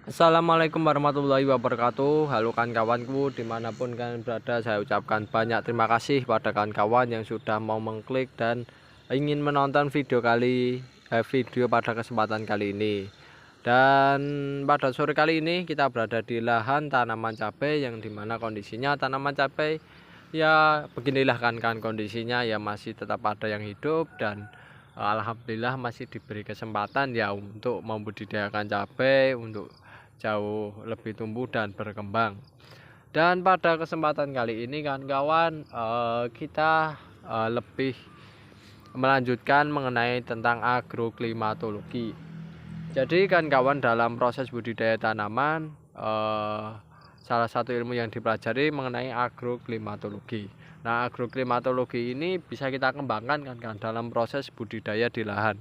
Assalamualaikum warahmatullahi wabarakatuh. Halo kawan-kawanku dimanapun kalian berada, saya ucapkan banyak terima kasih pada kawan-kawan yang sudah mau mengklik dan ingin menonton video pada kesempatan kali ini. Dan pada sore kali ini kita berada di lahan tanaman cabai yang dimana kondisinya tanaman cabai ya beginilah kan kondisinya ya masih tetap ada yang hidup dan alhamdulillah masih diberi kesempatan ya untuk membudidayakan cabai untuk jauh lebih tumbuh dan berkembang. Dan pada kesempatan kali ini kawan-kawan kita lebih melanjutkan mengenai tentang agroklimatologi. Jadi kawan-kawan dalam proses budidaya tanaman salah satu ilmu yang dipelajari mengenai agroklimatologi. Nah, agroklimatologi ini bisa kita kembangkan kan dalam proses budidaya di lahan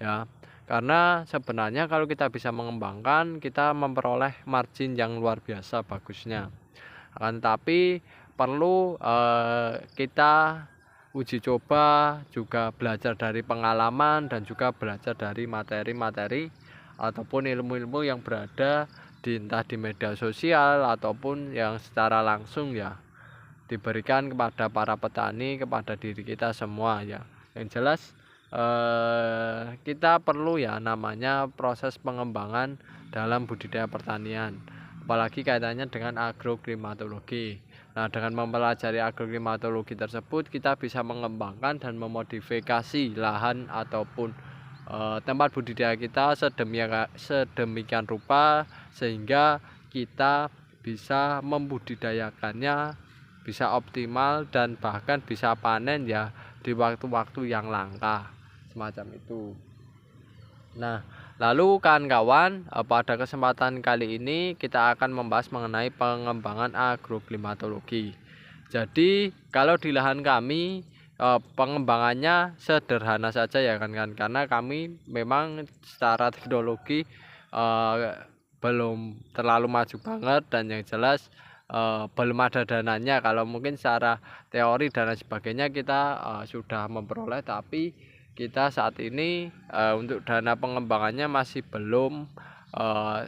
ya. Karena sebenarnya kalau kita bisa mengembangkan, kita memperoleh margin yang luar biasa bagusnya. Akan tetapi perlu kita uji coba, juga belajar dari pengalaman dan juga belajar dari materi-materi ataupun ilmu-ilmu yang berada entah di media sosial ataupun yang secara langsung ya diberikan kepada para petani, kepada diri kita semua ya. Yang jelas kita perlu ya namanya proses pengembangan dalam budidaya pertanian, apalagi kaitannya dengan agroklimatologi. Nah, dengan mempelajari agroklimatologi tersebut kita bisa mengembangkan dan memodifikasi lahan ataupun tempat budidaya kita sedemikian rupa sehingga kita bisa membudidayakannya bisa optimal dan bahkan bisa panen ya di waktu-waktu yang langka semacam itu. Nah, lalu kawan-kawan pada kesempatan kali ini kita akan membahas mengenai pengembangan agroklimatologi. Jadi kalau di lahan kami pengembangannya sederhana saja ya kan karena kami memang secara teknologi belum terlalu maju banget dan yang jelas belum ada dananya. Kalau mungkin secara teori dan lain sebagainya kita sudah memperoleh, tapi kita saat ini untuk dana pengembangannya masih belum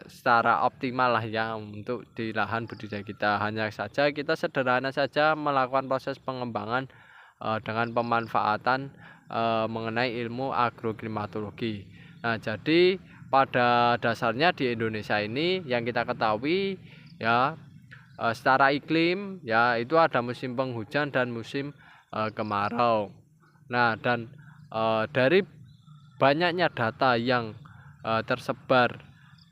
secara optimal lah ya untuk di lahan budidaya kita. Hanya saja kita sederhana saja melakukan proses pengembangan dengan pemanfaatan mengenai ilmu agroklimatologi. Nah, jadi pada dasarnya di Indonesia ini yang kita ketahui ya secara iklim ya itu ada musim penghujan dan musim kemarau. Nah, dan dari banyaknya data yang tersebar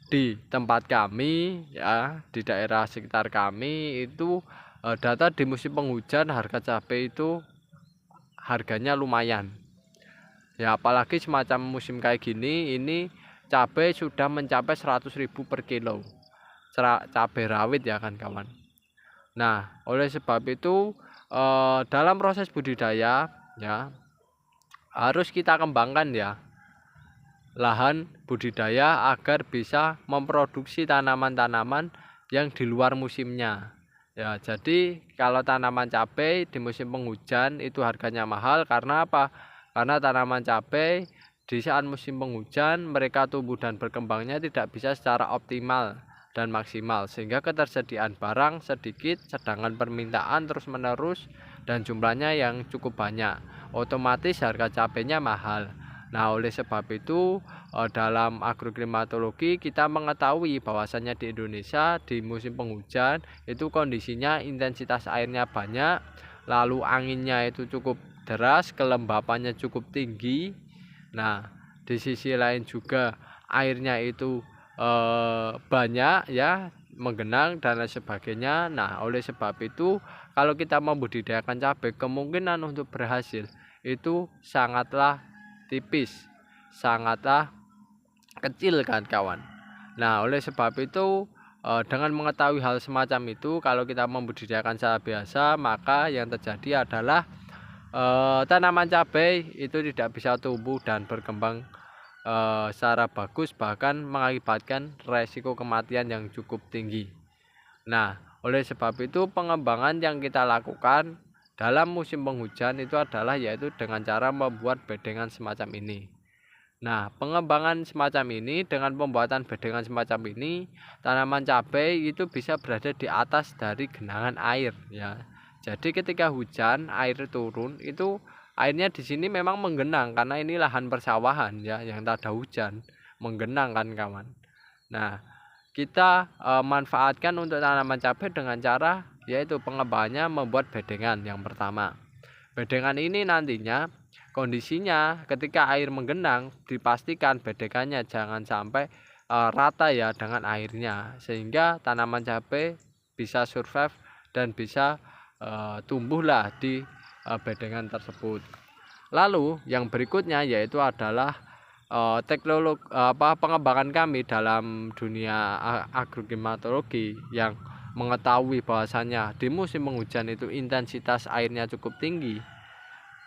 di tempat kami ya di daerah sekitar kami itu data di musim penghujan harga cabai itu harganya lumayan. Ya apalagi semacam musim kayak gini ini cabai sudah mencapai 100.000 per kilo. Cabai rawit ya kan kawan. Nah, oleh sebab itu dalam proses budidaya ya harus kita kembangkan ya lahan budidaya agar bisa memproduksi tanaman-tanaman yang di luar musimnya. Ya, jadi kalau tanaman cabai di musim penghujan itu harganya mahal karena apa? Karena tanaman cabai di saat musim penghujan mereka tumbuh dan berkembangnya tidak bisa secara optimal dan maksimal sehingga ketersediaan barang sedikit sedangkan permintaan terus-menerus dan jumlahnya yang cukup banyak. Otomatis harga cabainya mahal. Nah, oleh sebab itu dalam agroklimatologi kita mengetahui bahwasannya di Indonesia di musim penghujan itu kondisinya intensitas airnya banyak, lalu anginnya itu cukup deras, kelembapannya cukup tinggi. Nah, di sisi lain juga airnya itu banyak ya, menggenang dan lain sebagainya. Nah, oleh sebab itu kalau kita membudidayakan cabai kemungkinan untuk berhasil itu sangatlah tipis, sangatlah kecil kan kawan. Nah, oleh sebab itu dengan mengetahui hal semacam itu kalau kita membudidayakan secara biasa maka yang terjadi adalah tanaman cabai itu tidak bisa tumbuh dan berkembang secara bagus bahkan mengakibatkan resiko kematian yang cukup tinggi. Nah, oleh sebab itu pengembangan yang kita lakukan dalam musim penghujan itu adalah yaitu dengan cara membuat bedengan semacam ini. Nah, pengembangan semacam ini dengan pembuatan bedengan semacam ini, tanaman cabai itu bisa berada di atas dari genangan air ya. Jadi ketika hujan, air turun itu airnya di sini memang menggenang karena ini lahan persawahan ya yang tak ada hujan, menggenang kan kawan. Nah, kita manfaatkan untuk tanaman cabai dengan cara yaitu pengembangannya membuat bedengan yang pertama. Bedengan ini nantinya kondisinya ketika air menggenang dipastikan bedengannya jangan sampai rata ya dengan airnya sehingga tanaman cabai bisa survive dan bisa tumbuhlah di bedengan tersebut. Lalu yang berikutnya yaitu adalah teknologi pengembangan kami dalam dunia agroklimatologi yang mengetahui bahwasannya di musim penghujan itu intensitas airnya cukup tinggi.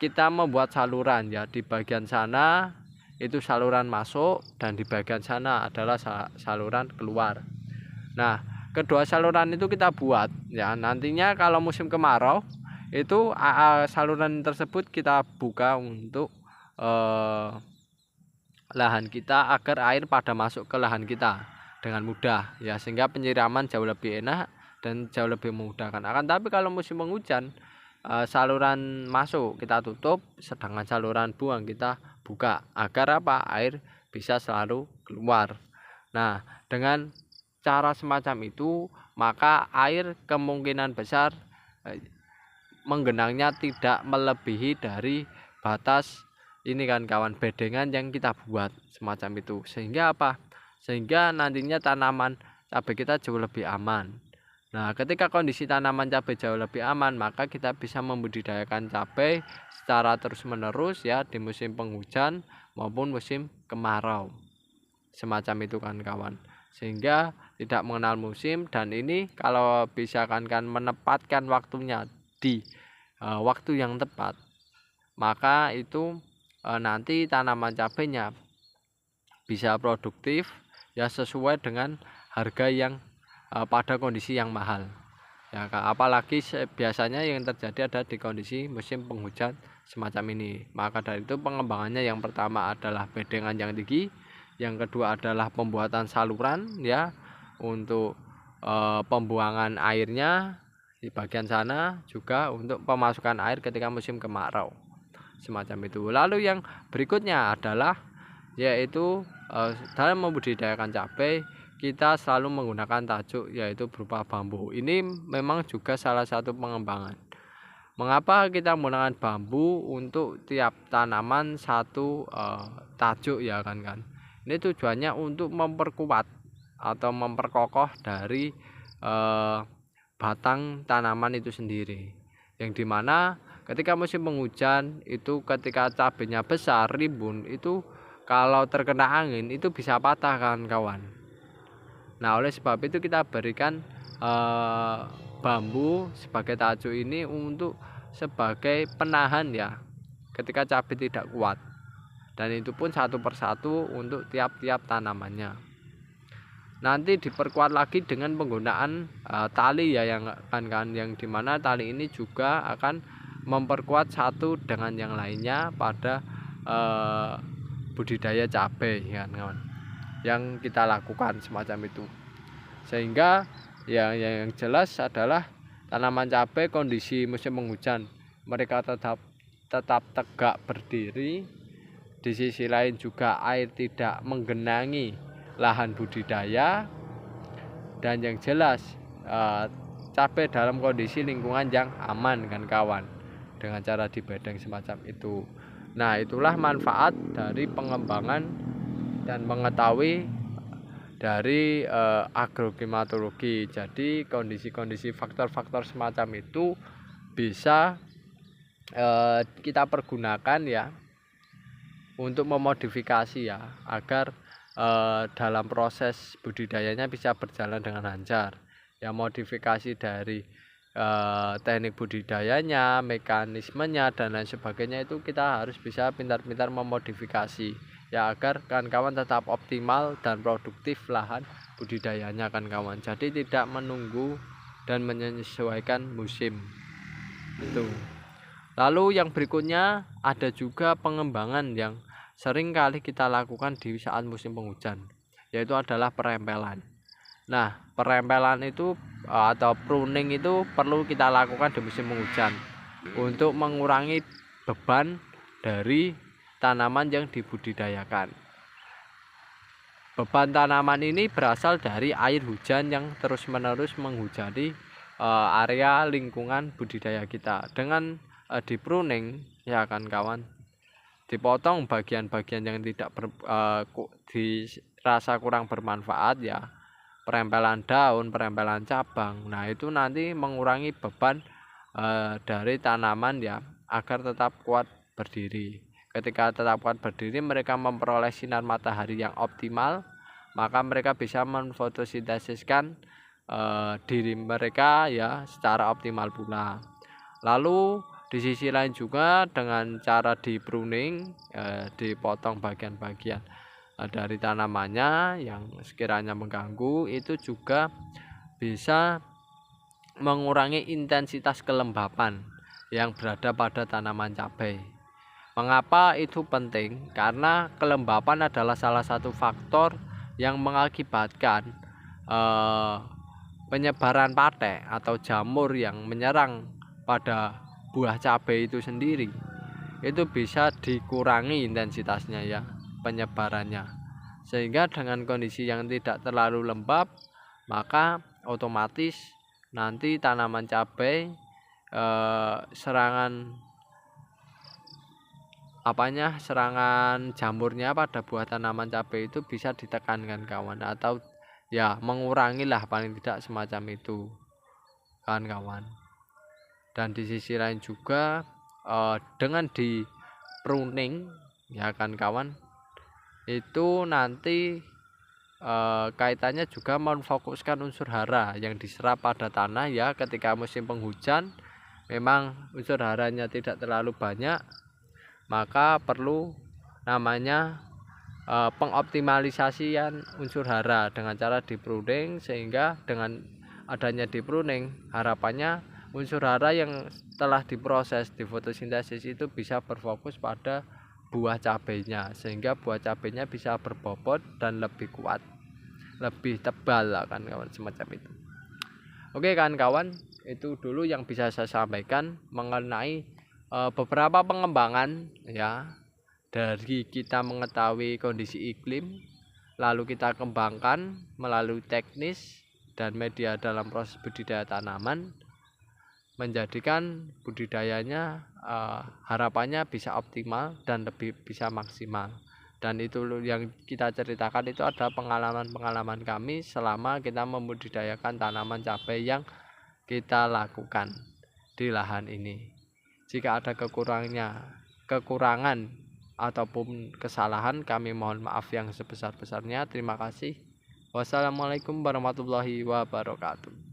Kita membuat saluran ya, di bagian sana itu saluran masuk dan di bagian sana adalah saluran keluar. Nah, kedua saluran itu kita buat ya, nantinya kalau musim kemarau itu saluran tersebut kita buka untuk lahan kita agar air pada masuk ke lahan kita dengan mudah ya, sehingga penyiraman jauh lebih enak dan jauh lebih memudahkan. Akan tapi kalau musim penghujan saluran masuk kita tutup, sedangkan saluran buang kita buka agar apa, air bisa selalu keluar. Nah, dengan cara semacam itu maka air kemungkinan besar menggenangnya tidak melebihi dari batas ini kan kawan, bedengan yang kita buat semacam itu, sehingga apa, sehingga nantinya tanaman cabai kita jauh lebih aman. Nah, ketika kondisi tanaman cabai jauh lebih aman, maka kita bisa membudidayakan cabai secara terus-menerus ya di musim penghujan maupun musim kemarau. Semacam itu kan kawan. Sehingga tidak mengenal musim, dan ini kalau bisa kan menempatkan waktunya di waktu yang tepat, maka itu nanti tanaman cabainya bisa produktif ya sesuai dengan harga yang pada kondisi yang mahal ya, apalagi biasanya yang terjadi ada di kondisi musim penghujan semacam ini. Maka dari itu pengembangannya yang pertama adalah bedengan yang tinggi, yang kedua adalah pembuatan saluran ya untuk pembuangan airnya di bagian sana, juga untuk pemasukan air ketika musim kemarau semacam itu. Lalu yang berikutnya adalah yaitu dalam membudidayakan cabai kita selalu menggunakan tajuk yaitu berupa bambu. Ini memang juga salah satu pengembangan. Mengapa kita menggunakan bambu untuk tiap tanaman satu tajuk ya kan. Ini tujuannya untuk memperkuat atau memperkokoh dari batang tanaman itu sendiri, yang dimana ketika musim penghujan itu ketika cabenya besar rimbun itu kalau terkena angin itu bisa patah kan kawan. Nah, oleh sebab itu kita berikan bambu sebagai tajuk ini untuk sebagai penahan ya ketika cabai tidak kuat, dan itu pun satu persatu untuk tiap-tiap tanamannya. Nanti diperkuat lagi dengan penggunaan tali ya yang yang dimana tali ini juga akan memperkuat satu dengan yang lainnya pada budidaya cabai ya kawan, yang kita lakukan semacam itu. Sehingga yang jelas adalah tanaman cabai kondisi musim penghujan mereka tetap tegak berdiri, di sisi lain juga air tidak menggenangi lahan budidaya, dan yang jelas cabai dalam kondisi lingkungan yang aman kan kawan, dengan cara dibedeng semacam itu. Nah, itulah manfaat dari pengembangan dan mengetahui dari agroklimatologi. Jadi kondisi-kondisi faktor-faktor semacam itu bisa kita pergunakan ya untuk memodifikasi ya agar dalam proses budidayanya bisa berjalan dengan lancar ya. Modifikasi dari teknik budidayanya, mekanismenya dan lain sebagainya itu kita harus bisa pintar-pintar memodifikasi ya agar kawan-kawan tetap optimal dan produktif lahan budidayanya kan kawan. Jadi tidak menunggu dan menyesuaikan musim itu. Lalu yang berikutnya ada juga pengembangan yang sering kali kita lakukan di saat musim penghujan, yaitu adalah perempelan. Nah, perempelan itu atau pruning itu perlu kita lakukan di musim penghujan untuk mengurangi beban dari tanaman yang dibudidayakan. Beban tanaman ini berasal dari air hujan yang terus-menerus menghujani area lingkungan budidaya kita. Dengan di pruning, ya kan kawan, dipotong bagian-bagian yang tidak dirasa kurang bermanfaat, ya, perempelan daun, perempelan cabang. Nah, itu nanti mengurangi beban dari tanaman, ya, agar tetap kuat berdiri. Ketika tetap kuat berdiri, mereka memperoleh sinar matahari yang optimal, maka mereka bisa memfotosintesiskan diri mereka, ya, secara optimal pula. Lalu di sisi lain juga dengan cara di pruning, dipotong bagian-bagian dari tanamannya yang sekiranya mengganggu, itu juga bisa mengurangi intensitas kelembapan yang berada pada tanaman cabai. Mengapa itu penting? Karena kelembapan adalah salah satu faktor yang mengakibatkan penyebaran patek atau jamur yang menyerang pada buah cabai itu sendiri. Itu bisa dikurangi intensitasnya, ya, penyebarannya. Sehingga dengan kondisi yang tidak terlalu lembab, maka otomatis nanti tanaman cabai serangan jamurnya pada buah tanaman cabai itu bisa ditekankan kawan, atau ya mengurangi lah paling tidak semacam itu kan kawan. Dan di sisi lain juga dengan di pruning, ya kan kawan, itu nanti kaitannya juga memfokuskan unsur hara yang diserap pada tanah, ya. Ketika musim penghujan memang unsur haranya tidak terlalu banyak, maka perlu namanya pengoptimalisasian unsur hara dengan cara di pruning, sehingga dengan adanya di pruning harapannya unsur hara yang telah diproses di fotosintesis itu bisa berfokus pada buah cabainya, sehingga buah cabainya bisa berbobot dan lebih kuat, lebih tebal lah kan kawan, semacam itu. Oke kan kawan, itu dulu yang bisa saya sampaikan mengenai beberapa pengembangan, ya, dari kita mengetahui kondisi iklim, lalu kita kembangkan melalui teknis dan media dalam proses budidaya tanaman, menjadikan budidayanya harapannya bisa optimal dan lebih bisa maksimal. Dan itu yang kita ceritakan itu ada pengalaman-pengalaman kami selama kita membudidayakan tanaman cabai yang kita lakukan di lahan ini. Jika ada kekurangan ataupun kesalahan, kami mohon maaf yang sebesar-besarnya. Terima kasih. Wassalamualaikum warahmatullahi wabarakatuh.